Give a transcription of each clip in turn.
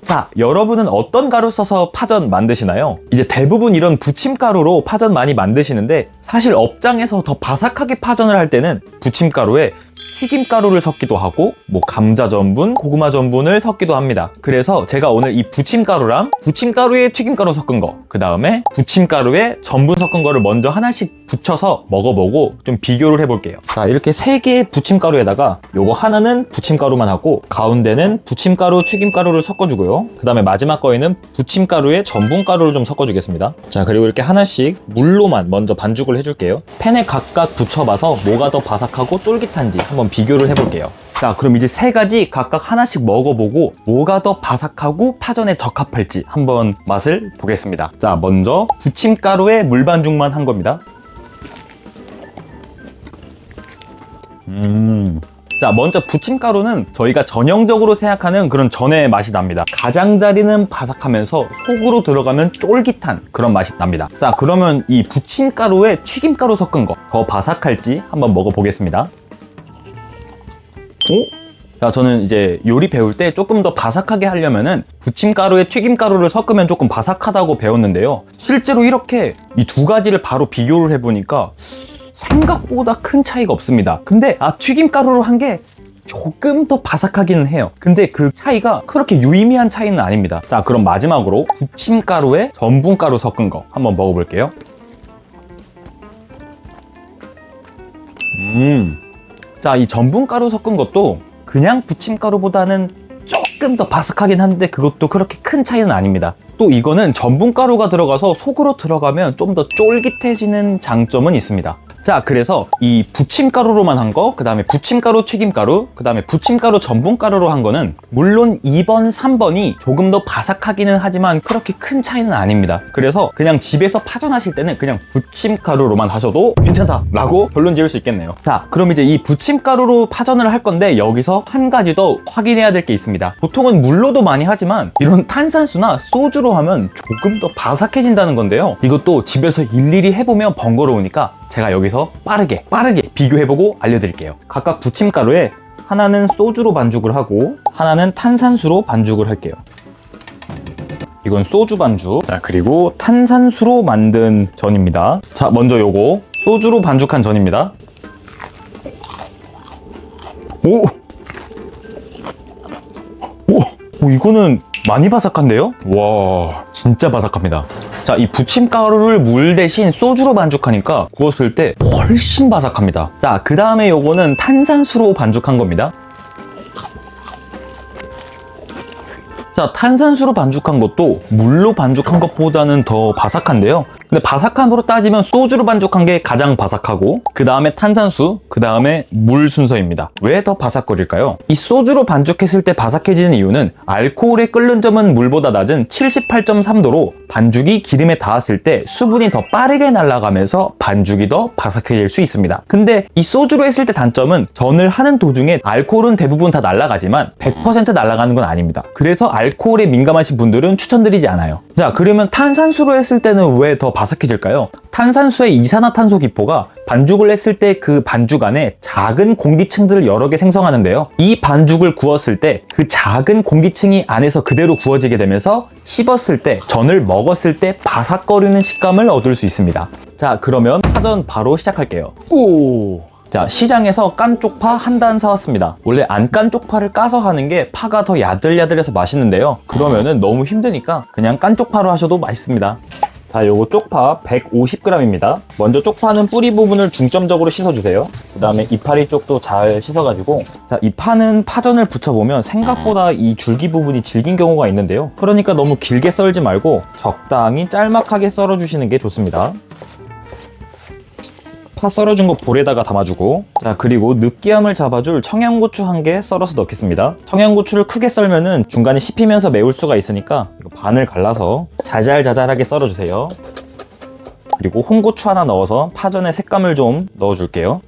자, 여러분은 어떤 가루 써서 파전 만드시나요? 이제 대부분 이런 부침가루로 파전 많이 만드시는데 사실 업장에서 더 바삭하게 파전을 할 때는 부침가루에 튀김가루를 섞기도 하고 감자 전분, 고구마 전분을 섞기도 합니다. 그래서 제가 오늘 이 부침가루랑 부침가루에 튀김가루 섞은 거, 그 다음에 부침가루에 전분 섞은 거를 먼저 하나씩 붙여서 먹어보고 좀 비교를 해볼게요. 자, 이렇게 3개의 부침가루에다가 요거 하나는 부침가루만 하고 가운데는 부침가루, 튀김가루를 섞어주고요. 그 다음에 마지막 거에는 부침가루에 전분가루를 좀 섞어주겠습니다. 자, 그리고 이렇게 하나씩 물로만 먼저 반죽을 해줄게요. 팬에 각각 붙여봐서 뭐가 더 바삭하고 쫄깃한지 한번 비교를 해볼게요. 자, 그럼 이제 3가지 각각 하나씩 먹어보고 뭐가 더 바삭하고 파전에 적합할지 한번 맛을 보겠습니다. 자, 먼저 부침가루에 물 반죽만 한 겁니다. 자, 먼저 부침가루는 저희가 전형적으로 생각하는 그런 전의 맛이 납니다. 가장자리는 바삭하면서 속으로 들어가면 쫄깃한 그런 맛이 납니다. 자, 그러면 이 부침가루에 튀김가루 섞은 거 더 바삭할지 한번 먹어보겠습니다. 자, 저는 이제 요리 배울 때 조금 더 바삭하게 하려면은 부침가루에 튀김가루를 섞으면 조금 바삭하다고 배웠는데요. 실제로 이렇게 이 2가지를 바로 비교를 해보니까 생각보다 큰 차이가 없습니다. 근데 튀김가루로 한 게 조금 더 바삭하기는 해요. 근데 그 차이가 그렇게 유의미한 차이는 아닙니다. 자, 그럼 마지막으로 부침가루에 전분가루 섞은 거 한번 먹어볼게요. 자, 이 전분가루 섞은 것도 그냥 부침가루보다는 조금 더 바삭하긴 한데 그것도 그렇게 큰 차이는 아닙니다. 또 이거는 전분가루가 들어가서 속으로 들어가면 좀 더 쫄깃해지는 장점은 있습니다. 자, 그래서 이 부침가루로만 한 거, 그 다음에 부침가루 튀김가루, 그 다음에 부침가루 전분가루로 한 거는 물론 2번, 3번이 조금 더 바삭하기는 하지만 그렇게 큰 차이는 아닙니다. 그래서 그냥 집에서 파전하실 때는 그냥 부침가루로만 하셔도 괜찮다 라고 결론 지을 수 있겠네요. 자, 그럼 이제 이 부침가루로 파전을 할 건데 여기서 한 가지 더 확인해야 될 게 있습니다. 보통은 물로도 많이 하지만 이런 탄산수나 소주로 하면 조금 더 바삭해진다는 건데요. 이것도 집에서 일일이 해보면 번거로우니까 제가 여기서 빠르게 비교해보고 알려드릴게요. 각각 부침가루에 하나는 소주로 반죽을 하고 하나는 탄산수로 반죽을 할게요. 이건 소주 반죽. 자, 그리고 탄산수로 만든 전입니다. 자, 먼저 요거 소주로 반죽한 전입니다. 이거는 많이 바삭한데요? 와, 진짜 바삭합니다. 자, 이 부침가루를 물 대신 소주로 반죽하니까 구웠을 때 훨씬 바삭합니다. 자, 그 다음에 요거는 탄산수로 반죽한 겁니다. 자, 탄산수로 반죽한 것도 물로 반죽한 것보다는 더 바삭한데요. 근데 바삭함으로 따지면 소주로 반죽한 게 가장 바삭하고 그 다음에 탄산수, 그 다음에 물 순서입니다. 왜 더 바삭거릴까요? 이 소주로 반죽했을 때 바삭해지는 이유는 알코올의 끓는 점은 물보다 낮은 78.3도로 반죽이 기름에 닿았을 때 수분이 더 빠르게 날아가면서 반죽이 더 바삭해질 수 있습니다. 근데 이 소주로 했을 때 단점은 전을 하는 도중에 알코올은 대부분 다 날아가지만 100% 날아가는 건 아닙니다. 그래서 알코올에 민감하신 분들은 추천드리지 않아요. 자, 그러면 탄산수로 했을 때는 왜 더 바삭해질까요? 탄산수의 이산화탄소 기포가 반죽을 했을 때 그 반죽 안에 작은 공기층들을 여러 개 생성하는데요. 이 반죽을 구웠을 때 그 작은 공기층이 안에서 그대로 구워지게 되면서 씹었을 때, 전을 먹었을 때 바삭거리는 식감을 얻을 수 있습니다. 자, 그러면 파전 바로 시작할게요. 자, 시장에서 깐 쪽파 한 단 사왔습니다. 원래 안 깐 쪽파를 까서 하는 게 파가 더 야들야들해서 맛있는데요. 그러면은 너무 힘드니까 그냥 깐 쪽파로 하셔도 맛있습니다. 자, 요거 쪽파 150g입니다. 먼저 쪽파는 뿌리 부분을 중점적으로 씻어주세요. 그 다음에 이파리 쪽도 잘 씻어가지고, 자, 이 파는 파전을 부쳐보면 생각보다 이 줄기 부분이 질긴 경우가 있는데요. 그러니까 너무 길게 썰지 말고 적당히 짤막하게 썰어주시는 게 좋습니다. 파 썰어준 거 볼에다가 담아주고, 자, 그리고 느끼함을 잡아줄 청양고추 1개 썰어서 넣겠습니다. 청양고추를 크게 썰면은 중간에 씹히면서 매울 수가 있으니까 이거 반을 갈라서 자잘자잘하게 썰어주세요. 그리고 홍고추 하나 넣어서 파전에 색감을 좀 넣어줄게요.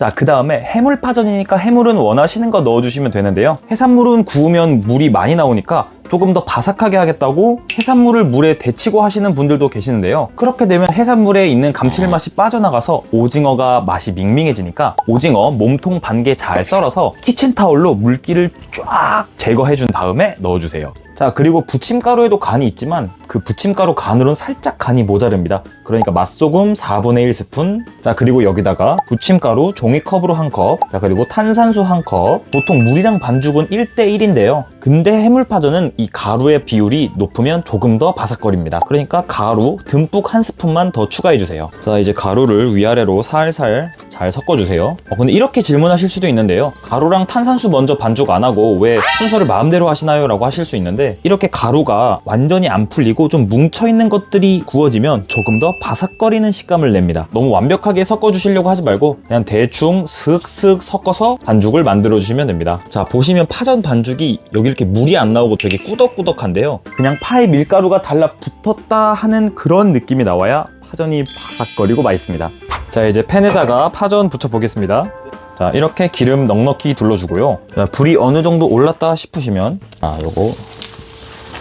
자, 그 다음에 해물파전이니까 해물은 원하시는 거 넣어주시면 되는데요. 해산물은 구우면 물이 많이 나오니까 조금 더 바삭하게 하겠다고 해산물을 물에 데치고 하시는 분들도 계시는데요. 그렇게 되면 해산물에 있는 감칠맛이 빠져나가서 오징어가 맛이 밍밍해지니까 오징어 몸통 반개 잘 썰어서 키친타올로 물기를 쫙 제거해준 다음에 넣어주세요. 자, 그리고 부침가루에도 간이 있지만 그 부침가루 간으로는 살짝 간이 모자릅니다. 그러니까 맛소금 4분의 1스푼. 자, 그리고 여기다가 부침가루 종이컵으로 1컵. 자, 그리고 탄산수 1컵. 보통 물이랑 반죽은 1대1인데요. 근데 해물파전은 이 가루의 비율이 높으면 조금 더 바삭거립니다. 그러니까 가루 듬뿍 1스푼만 더 추가해주세요. 자, 이제 가루를 위아래로 살살 잘 섞어주세요. 근데 이렇게 질문하실 수도 있는데요. 가루랑 탄산수 먼저 반죽 안 하고 왜 순서를 마음대로 하시나요? 라고 하실 수 있는데, 이렇게 가루가 완전히 안 풀리고 좀 뭉쳐있는 것들이 구워지면 조금 더 바삭거리는 식감을 냅니다. 너무 완벽하게 섞어주시려고 하지 말고 그냥 대충 슥슥 섞어서 반죽을 만들어주시면 됩니다. 자, 보시면 파전 반죽이 여기 이렇게 물이 안 나오고 되게 꾸덕꾸덕한데요. 그냥 파에 밀가루가 달라붙었다 하는 그런 느낌이 나와야 파전이 바삭거리고 맛있습니다. 자, 이제 팬에다가 파전 붙여보겠습니다. 자, 이렇게 기름 넉넉히 둘러주고요. 자, 불이 어느 정도 올랐다 싶으시면 요거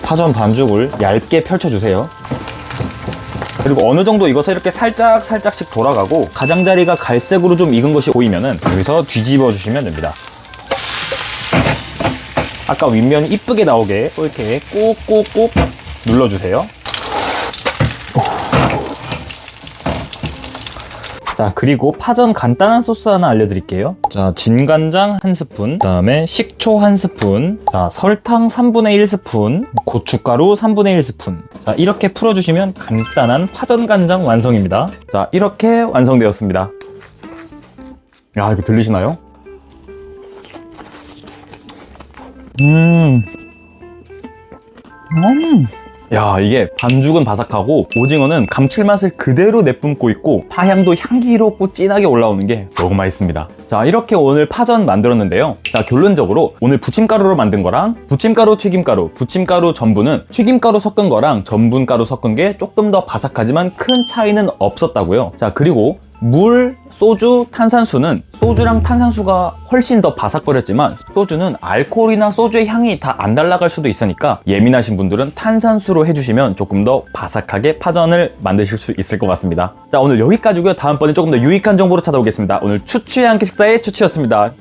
파전 반죽을 얇게 펼쳐주세요. 그리고 어느 정도 익어서 이렇게 살짝씩 돌아가고 가장자리가 갈색으로 좀 익은 것이 보이면은 여기서 뒤집어 주시면 됩니다. 아까 윗면이 이쁘게 나오게 이렇게 꾹꾹꾹 눌러주세요. 자, 그리고 파전 간단한 소스 하나 알려드릴게요. 자, 진간장 1스푼, 그 다음에 식초 1스푼, 자, 설탕 3분의 1스푼, 고춧가루 3분의 1스푼. 자, 이렇게 풀어주시면 간단한 파전 간장 완성입니다. 자, 이렇게 완성되었습니다. 야, 이거 들리시나요? 야, 이게 반죽은 바삭하고 오징어는 감칠맛을 그대로 내뿜고 있고 파향도 향기롭고 진하게 올라오는 게 너무 맛있습니다. 자, 이렇게 오늘 파전 만들었는데요. 자, 결론적으로 오늘 부침가루로 만든 거랑 부침가루, 튀김가루, 부침가루, 전분은 튀김가루 섞은 거랑 전분가루 섞은 게 조금 더 바삭하지만 큰 차이는 없었다고요. 자, 그리고 물, 소주, 탄산수는 소주랑 탄산수가 훨씬 더 바삭거렸지만 소주는 알코올이나 소주의 향이 다 안 날아갈 수도 있으니까 예민하신 분들은 탄산수로 해주시면 조금 더 바삭하게 파전을 만드실 수 있을 것 같습니다. 자, 오늘 여기까지고요. 다음번에 조금 더 유익한 정보로 찾아오겠습니다. 오늘 추추의 한 끼 식사의 추추였습니다.